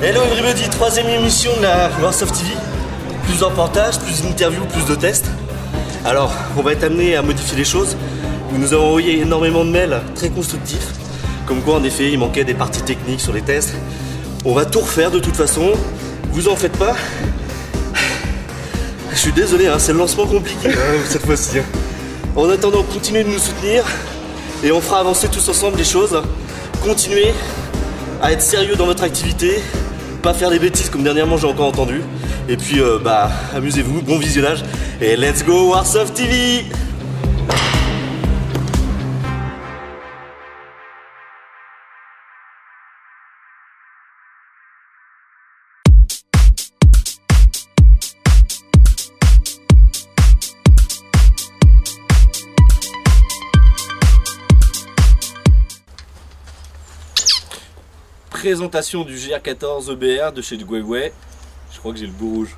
Hello everybody, 3ème émission de la Warsoft TV. Plus de reportages, plus d'interviews, plus de tests. Alors, on va être amené à modifier les choses. Nous nous avons envoyé énormément de mails très constructifs. Comme quoi, en effet, il manquait des parties techniques sur les tests. On va tout refaire de toute façon. Vous en faites pas. Je suis désolé, hein, c'est le lancement compliqué cette fois-ci. En attendant, continuez de nous soutenir. Et on fera avancer tous ensemble les choses. Continuez à être sérieux dans votre activité. Pas faire des bêtises comme dernièrement j'ai encore entendu. Et puis amusez-vous, bon visionnage. Et let's go Warsoft TV! Présentation du GR14 EBR de chez Guegui. Je crois que j'ai le beau rouge.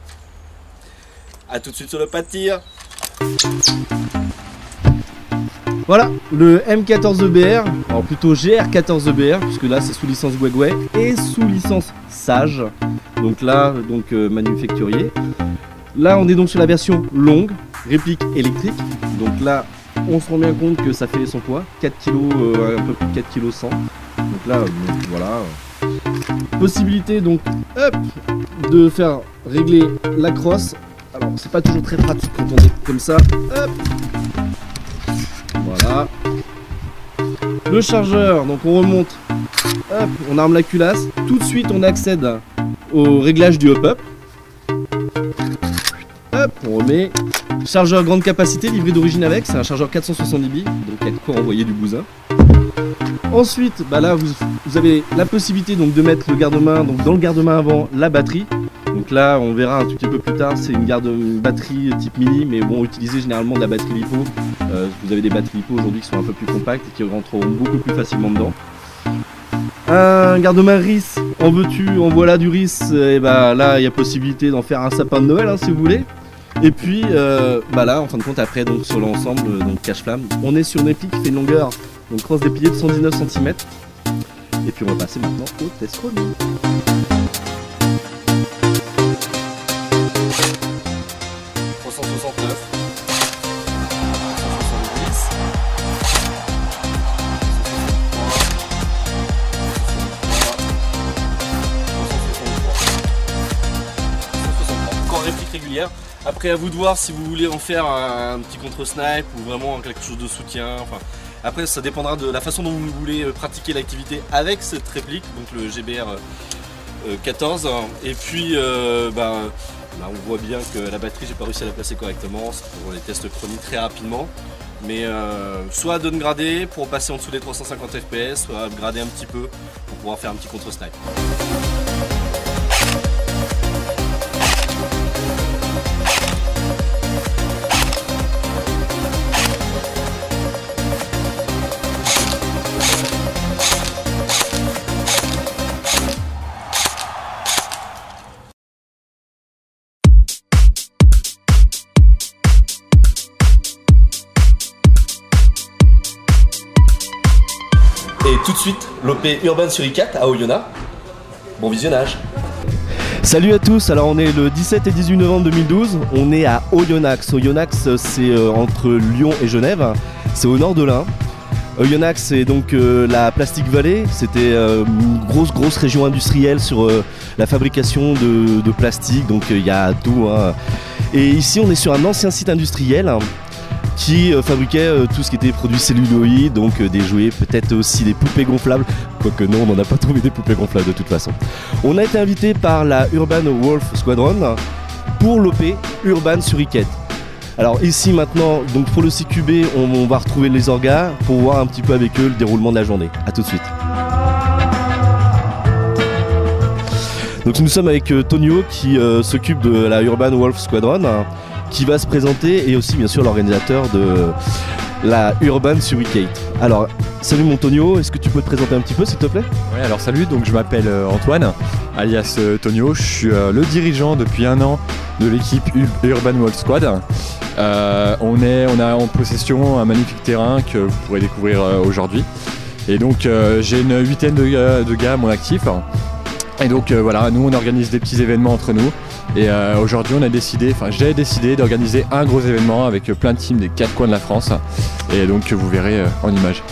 A tout de suite sur le pas de tir. Voilà, le M14 EBR, alors plutôt GR14 EBR, puisque là c'est sous licence Guegui et sous licence Sage. Donc là, manufacturier. Là on est donc sur la version longue, réplique électrique. Donc là on se rend bien compte que ça fait son poids, 4 kg, un peu plus de 4 kg 100. Donc là, voilà. Possibilité donc de faire régler la crosse. Alors c'est pas toujours très pratique quand on est comme ça. Hop. Voilà. Le chargeur, donc on remonte. Hop, on arme la culasse. Tout de suite on accède au réglage du hop-up. Hop, on remet. Chargeur grande capacité, livré d'origine avec. C'est un chargeur 470 billes, donc il y a de quoi envoyer du bousin. Ensuite, là vous avez la possibilité donc de mettre le garde-main, donc dans le garde-main avant la batterie. Donc là on verra un tout petit peu plus tard, c'est une batterie type mini, mais bon, utilisez généralement de la batterie LiPo. Vous avez des batteries LiPo aujourd'hui qui sont un peu plus compactes et qui rentreront beaucoup plus facilement dedans. Un garde-main RIS, en veux-tu, en voilà du RIS, et là il y a possibilité d'en faire un sapin de Noël hein, si vous voulez. Et puis là en fin de compte après donc sur l'ensemble donc cache-flamme, on est sur une réplique qui fait une longueur donc crosse dépliée de 119 cm. Et puis on va passer maintenant au test running. Encore réplique régulière. Après à vous de voir si vous voulez en faire un petit contre-snipe ou vraiment quelque chose de soutien. Enfin, après ça dépendra de la façon dont vous voulez pratiquer l'activité avec cette réplique, donc le GBR 14. Et puis on voit bien que la batterie j'ai pas réussi à la placer correctement, c'est pour les tests chroniques très rapidement. Mais soit downgrader pour passer en dessous des 350 fps, soit upgrader un petit peu pour pouvoir faire un petit contre-snipe. Et tout de suite, l'OP Urban sur i4 à Oyonnax. Bon visionnage. Salut à tous, alors on est le 17 et 18 novembre 2012, on est à Oyonnax. Oyonnax c'est entre Lyon et Genève, c'est au nord de l'Ain. Oyonnax c'est donc la Plastic Valley, c'était une grosse région industrielle sur la fabrication de plastique, donc il y a tout. Hein. Et ici on est sur un ancien site industriel qui fabriquait tout ce qui était produits celluloïdes, donc des jouets, peut-être aussi des poupées gonflables, quoique non, on n'en a pas trouvé des poupées gonflables de toute façon. On a été invité par la Urban Wolf Squadron pour l'OP Urban sur i4. Alors ici maintenant, donc pour le CQB, on va retrouver les orgas pour voir un petit peu avec eux le déroulement de la journée. A tout de suite. Donc nous sommes avec Tonio qui s'occupe de la Urban Wolf Squadron, qui va se présenter, et aussi bien sûr l'organisateur de la Urban sur i4. Alors salut mon Tonio, est-ce que tu peux te présenter un petit peu s'il te plaît? Oui, alors salut, donc je m'appelle Antoine, alias Tonio, je suis le dirigeant depuis 1 an de l'équipe Urban Wolf Squad. On a en possession un magnifique terrain que vous pourrez découvrir aujourd'hui. Et donc j'ai une 8aine de gars à mon actif Et donc voilà, nous on organise des petits événements entre nous. Et aujourd'hui j'ai décidé d'organiser un gros événement avec plein de teams des 4 coins de la France. Et donc vous verrez en images.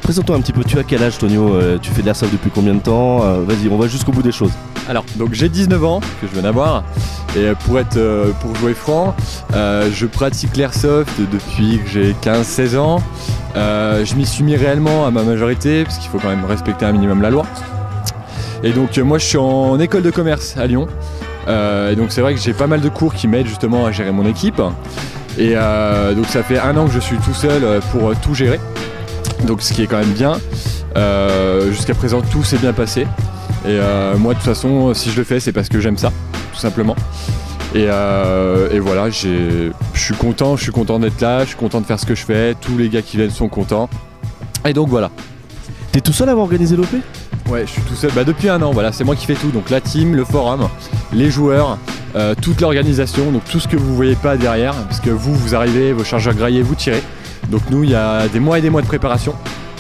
Présente-toi un petit peu, tu as quel âge Tonio? Tu fais de l'airsoft depuis combien de temps? Vas-y, on va jusqu'au bout des choses. Alors, donc j'ai 19 ans que je viens d'avoir. Et pour jouer franc, je pratique l'airsoft depuis que j'ai 15-16 ans. Je m'y suis mis réellement à ma majorité, parce qu'il faut quand même respecter un minimum la loi. Et donc moi je suis en école de commerce à Lyon. Et donc c'est vrai que j'ai pas mal de cours qui m'aident justement à gérer mon équipe. Et donc ça fait 1 an que je suis tout seul pour tout gérer. Donc ce qui est quand même bien. Jusqu'à présent tout s'est bien passé. Et moi de toute façon si je le fais c'est parce que j'aime ça, tout simplement. Et voilà, je suis content d'être là, je suis content de faire ce que je fais, tous les gars qui viennent sont contents. Et donc voilà. T'es tout seul à avoir organisé l'OP? Ouais, je suis tout seul, depuis 1 an, voilà, c'est moi qui fais tout. Donc la team, le forum, les joueurs, toute l'organisation, donc tout ce que vous voyez pas derrière, parce que vous arrivez, vos chargeurs graillés, vous tirez. Donc nous, il y a des mois et des mois de préparation.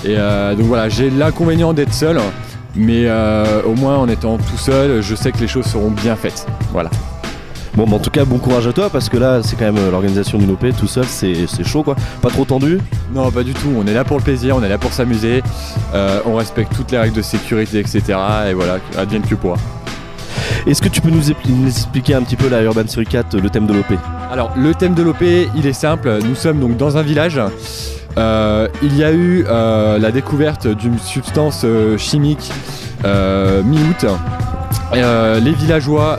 Et donc voilà, j'ai l'inconvénient d'être seul, mais au moins en étant tout seul, je sais que les choses seront bien faites. Voilà. Bon, bah en tout cas, bon courage à toi, parce que là, c'est quand même l'organisation d'une OP tout seul, c'est chaud quoi. Pas trop tendu? Non, pas du tout. On est là pour le plaisir, on est là pour s'amuser. On respecte toutes les règles de sécurité, etc. Et voilà, advienne que pourra. Est-ce que tu peux nous expliquer un petit peu la Urban Series 4, le thème de l'OP? Alors, le thème de l'OP, il est simple. Nous sommes donc dans un village. Il y a eu la découverte d'une substance chimique mi-août. Les villageois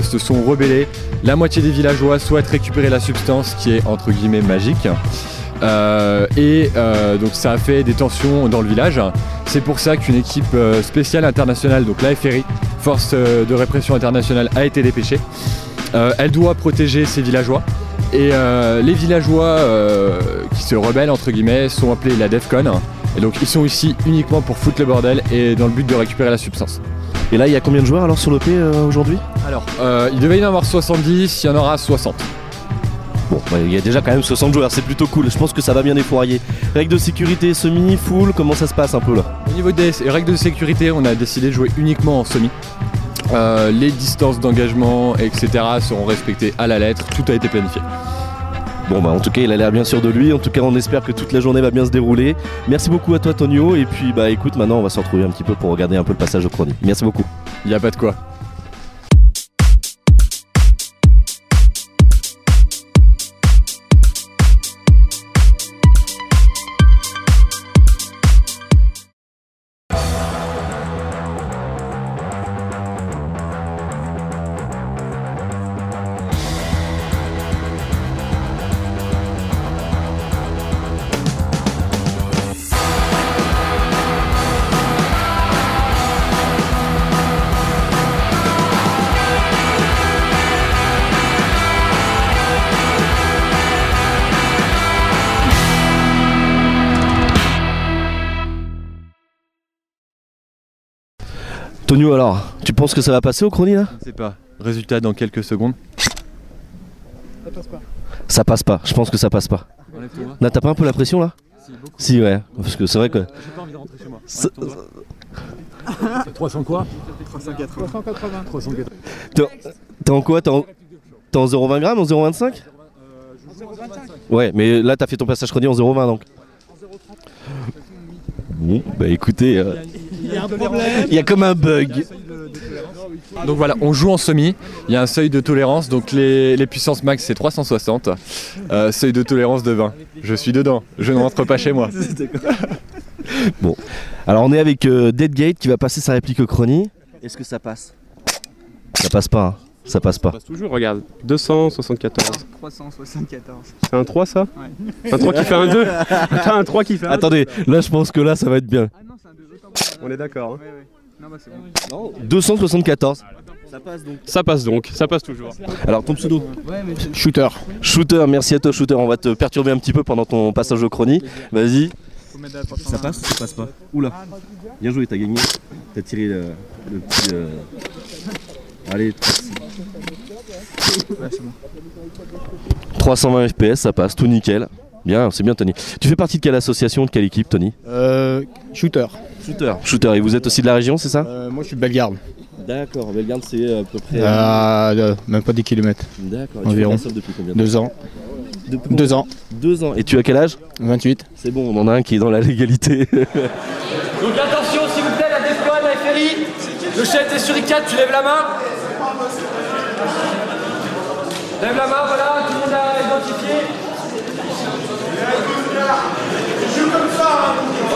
se sont rebellés. La moitié des villageois souhaitent récupérer la substance qui est entre guillemets magique. Donc ça a fait des tensions dans le village. C'est pour ça qu'une équipe spéciale internationale, donc la FRI, Force de répression internationale, a été dépêchée. Elle doit protéger ces villageois. Et les villageois qui se rebellent entre guillemets sont appelés la DEFCON. Et donc ils sont ici uniquement pour foutre le bordel et dans le but de récupérer la substance. Et là, il y a combien de joueurs alors sur l'OP aujourd'hui? Alors, il devait y en avoir 70, il y en aura 60. Bon, bah, il y a déjà quand même 60 joueurs, c'est plutôt cool. Je pense que ça va bien défourailler. Règles de sécurité, semi, full, comment ça se passe un peu là? Au niveau des règles de sécurité, on a décidé de jouer uniquement en semi. Les distances d'engagement, etc. seront respectées à la lettre, tout a été planifié. Bon bah en tout cas il a l'air bien sûr de lui, en tout cas on espère que toute la journée va bien se dérouler. Merci beaucoup à toi Tonio et puis bah écoute maintenant on va se retrouver un petit peu pour regarder un peu le passage au chronique. Merci beaucoup. Il n'y a pas de quoi. Tonio alors, tu penses que ça va passer au chrony là? Je ne sais pas. Résultat dans quelques secondes. Ça passe pas. Ça passe pas, je pense que ça passe pas. Là t'as pas un peu la pression là? Si, beaucoup. Si ouais, parce que c'est vrai que... J'ai pas envie de rentrer chez moi. 300 quoi? 380. 380. T'es en quoi? T'es en 0,20 grammes, en 0,25? Ouais, mais là t'as fait ton passage chrony en 0,20 donc. Bon, bah écoutez, Il y a un problème. il y a comme un bug. Donc voilà, on joue en semi, il y a un seuil de tolérance, donc les puissances max c'est 360, seuil de tolérance de 20. Je suis dedans, je ne rentre pas chez moi. Bon, alors on est avec Deadgate qui va passer sa réplique au chrony. Est-ce que ça passe? Ça passe pas, hein. Ça passe pas. Ça passe toujours, regarde. 274. 374. C'est un 3 ça? Ouais. Un 3 qui fait un 2? T'as un 3 qui fait un 2? Attendez, là je pense que là ça va être bien. Ah non, c'est un 2 autant. On est d'accord. Hein. Ouais, ouais. Non, bah c'est bon. 274. Ça passe donc. Ça passe donc, ça passe toujours. Alors ton pseudo? Ouais, mais Shooter. Shooter, merci à toi Shooter, on va te perturber un petit peu pendant ton passage au chrony. Vas-y. faut mettre de la porte. Ça passe ou ça passe pas? Oula. Bien joué, t'as gagné. T'as tiré le petit... Allez, Ouais, c'est bon. 320 FPS, ça passe, tout nickel. Bien, c'est bien Tony. Tu fais partie de quelle association, de quelle équipe Tony? Shooter. Shooter, et vous êtes aussi de la région, c'est ça? Moi je suis de Bellegarde. D'accord, Bellegarde c'est à peu près... Même pas 10 km. D'accord, environ. Tu fais de la depuis combien de 2 ans. Depuis 2 ans. 2 ans, et tu as quel âge? 28. C'est bon, on en a un qui est dans la légalité. Donc attention s'il vous plaît, la DEFCON, la FRI, le chef est sur I4, tu lèves la main. Lève la main, voilà, tout le monde a identifié.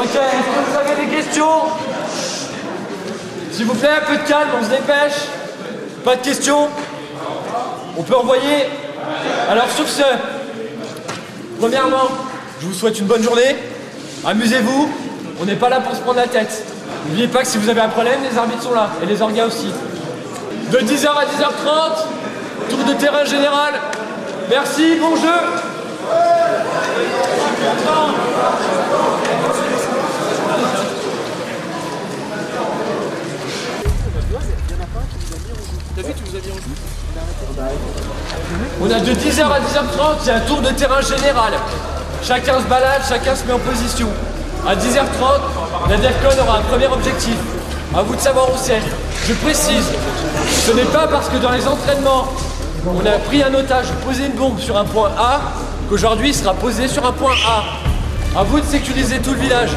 Ok, est-ce que vous avez des questions? S'il vous plaît, un peu de calme, on se dépêche. Pas de questions? On peut envoyer? Alors sur ce, premièrement, je vous souhaite une bonne journée. Amusez-vous, on n'est pas là pour se prendre la tête. N'oubliez pas que si vous avez un problème, les arbitres sont là, et les orgas aussi. De 10h à 10h30, tour de terrain général. Merci, bon jeu. On a de 10h à 10h30, c'est un tour de terrain général. Chacun se balade, chacun se met en position. À 10h30, la DEFCON aura un premier objectif. À vous de savoir où c'est. Je précise, ce n'est pas parce que dans les entraînements, on a pris un otage, posé une bombe sur un point A, qu'aujourd'hui il sera posé sur un point A. À vous de sécuriser tout le village.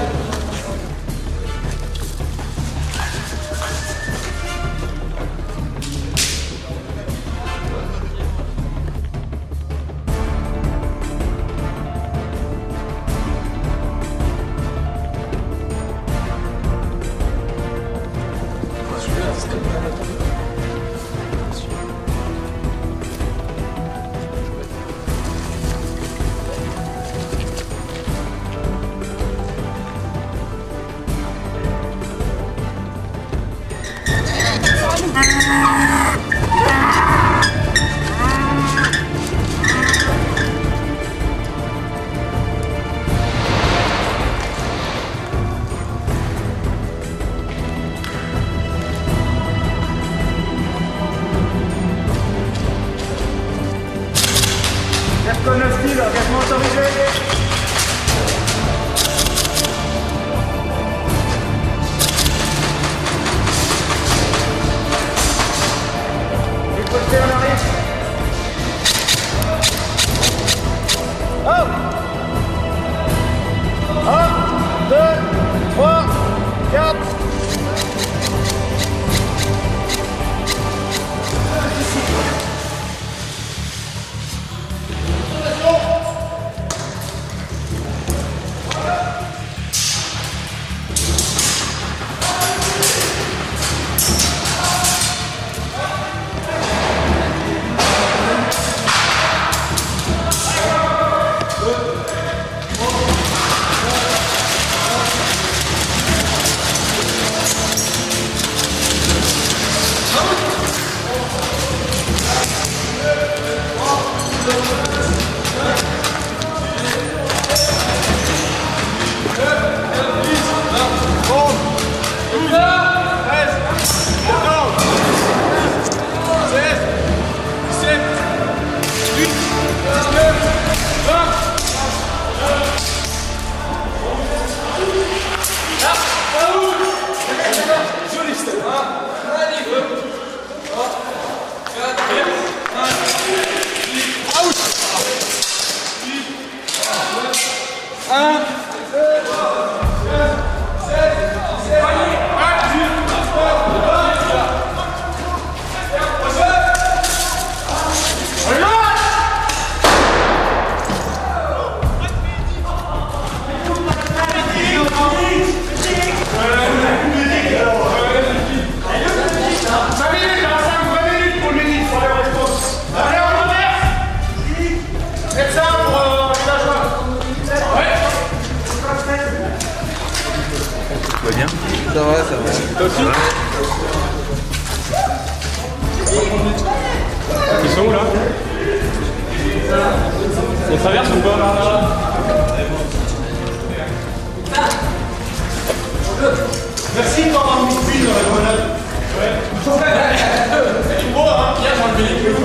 Ils sont où là? On traverse ou pas? Merci pour avoir mis le dans la grenade. Ouais. C'est beau, hein? Bien, j'ai enlevé les queues.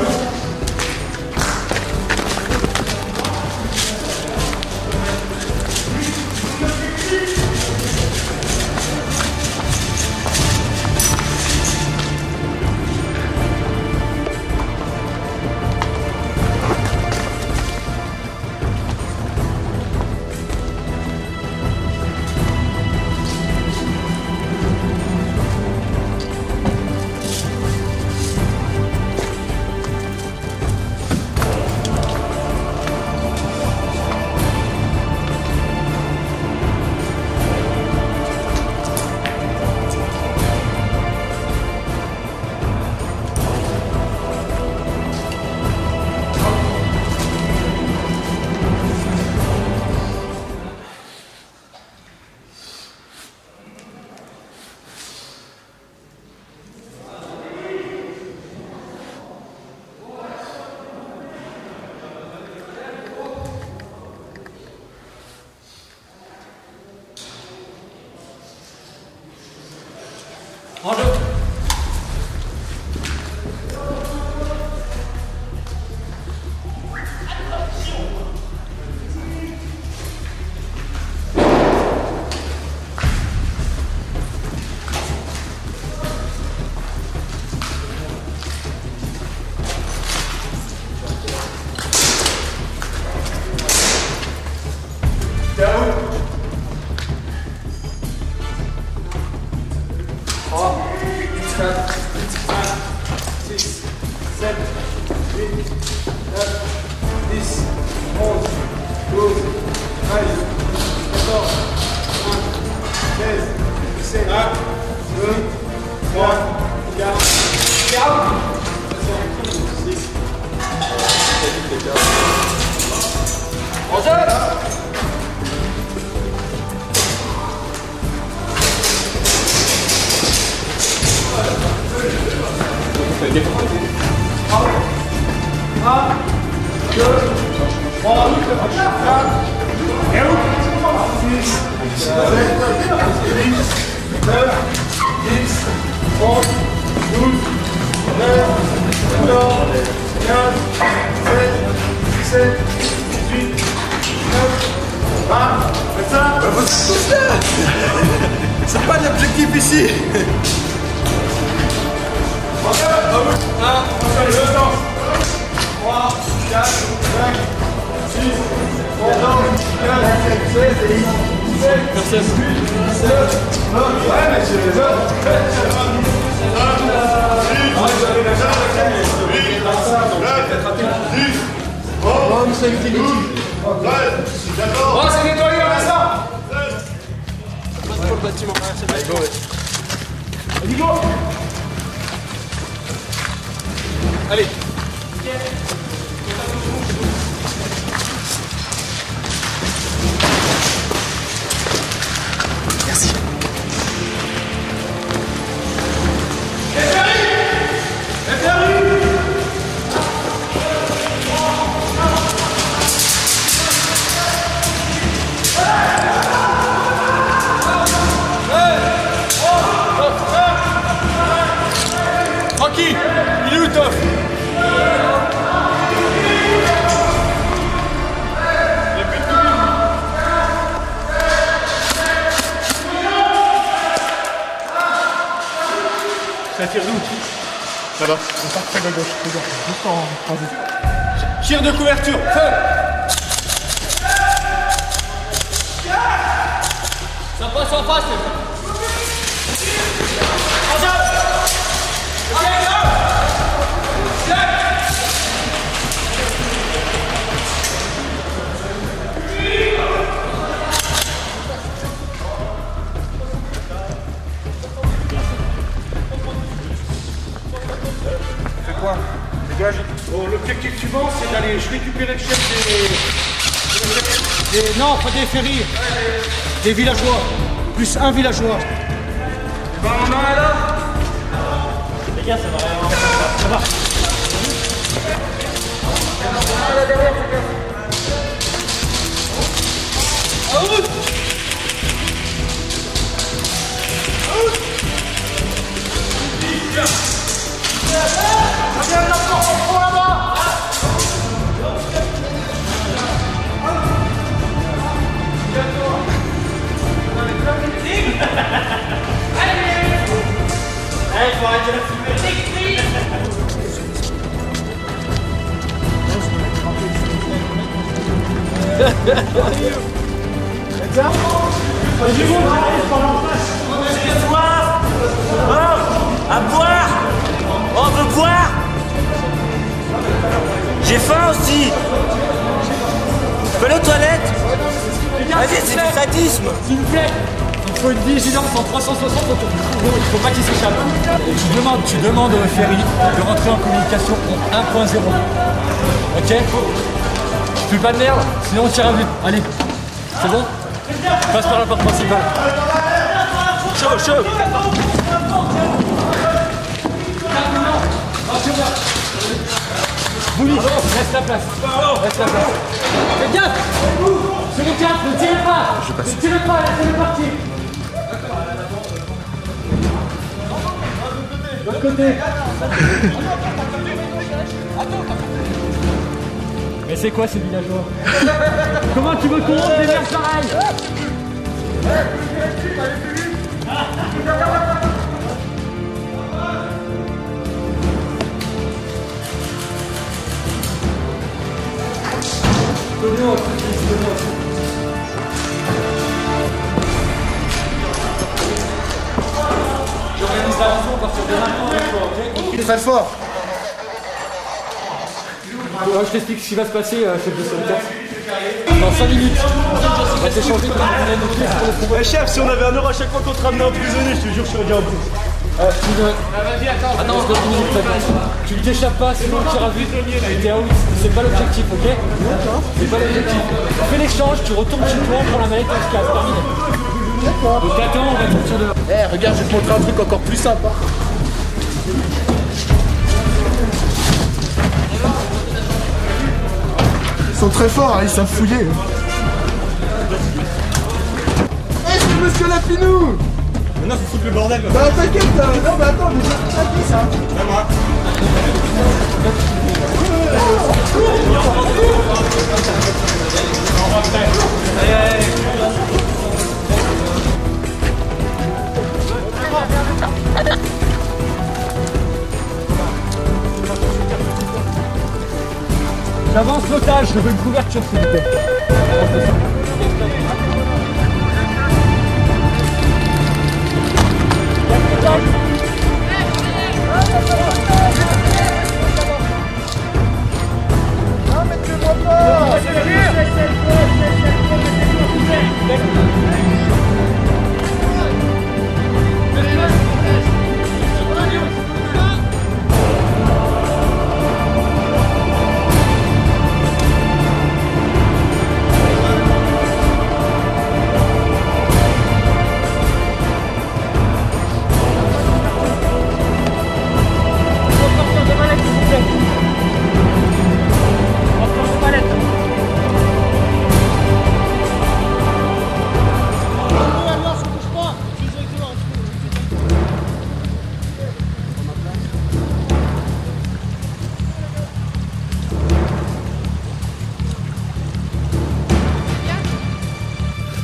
En jeu. C'est pas l'objectif ici. Oh, c'est nettoyé, on a ça. Pour le bâtiment. Allez, go, ouais. Allez, go. Allez. Merci. Tranquille, il est où Toff? Ça tire d'où? Ça va. On part très à gauche, juste en transit. Tir de couverture, feu. Ça passe en face. Dégage. Bon, l'objectif suivant, c'est d'aller récupérer le chef non, pas des ferries. Des villageois. Plus un villageois. Ben, on en a là. Les gars, ça va rien. Ça va. Là derrière, out. Regarde la porte, on prend là-bas. Allez, faut arrêter la fumée. J'ai soif. Oh, à boire. On veut boire. J'ai faim aussi. Je peux aller aux toilettes. Vas-y, c'est du sadisme. S'il vous plaît, il faut une vigilance en 360 autour du trou. Il faut pas qu'il s'échappe. Tu demandes au ferry de rentrer en communication en 1.0. Ok? Je fais pas de merde, sinon on tire à vue. Allez, c'est bon? Passe par la porte principale. Chaud, chaud. Bouli, reste la place. Reste la place. Faites gaffe! Sur le 4, ne tirez pas! Ne tirez pas, laissez-le partir! côté. Mais c'est quoi ces villageois? Comment tu veux qu'on monte des merdes pareilles? J'organise la rançon à partir de maintenant, ok? Très fort. Je t'explique ce qui va se passer, chef de solitaire. Dans 5 minutes, on va s'échanger comme on a nos pieds sur le combat. Chef, si on avait 1 euro à chaque fois qu'on te ramenait un prisonnier, je te jure, je serais bien en plus. Vas-y, attends. Attends, je dois 10 minutes maintenant. Tu ne t'échappes pas, sinon on tire à vue. T'es out. C'est pas l'objectif, ok? D'accord. C'est pas l'objectif. Tu fais l'échange, tu retournes chez toi, on prend la manette et on se casse. Terminé. D'accord. Donc attends, on va sortir dehors. Eh, regarde, je vais te montrer un truc encore plus simple. Ils sont très forts, hein, ils savent fouiller. Eh, c'est monsieur Lapinou! Maintenant, faut foutre le bordel. Bah, t'inquiète, non, mais attends, mais c'est qui ça? C'est moi. J'avance l'otage, je veux une couverture s'il vous plaît.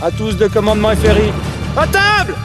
À tous de commandement FRI. À table!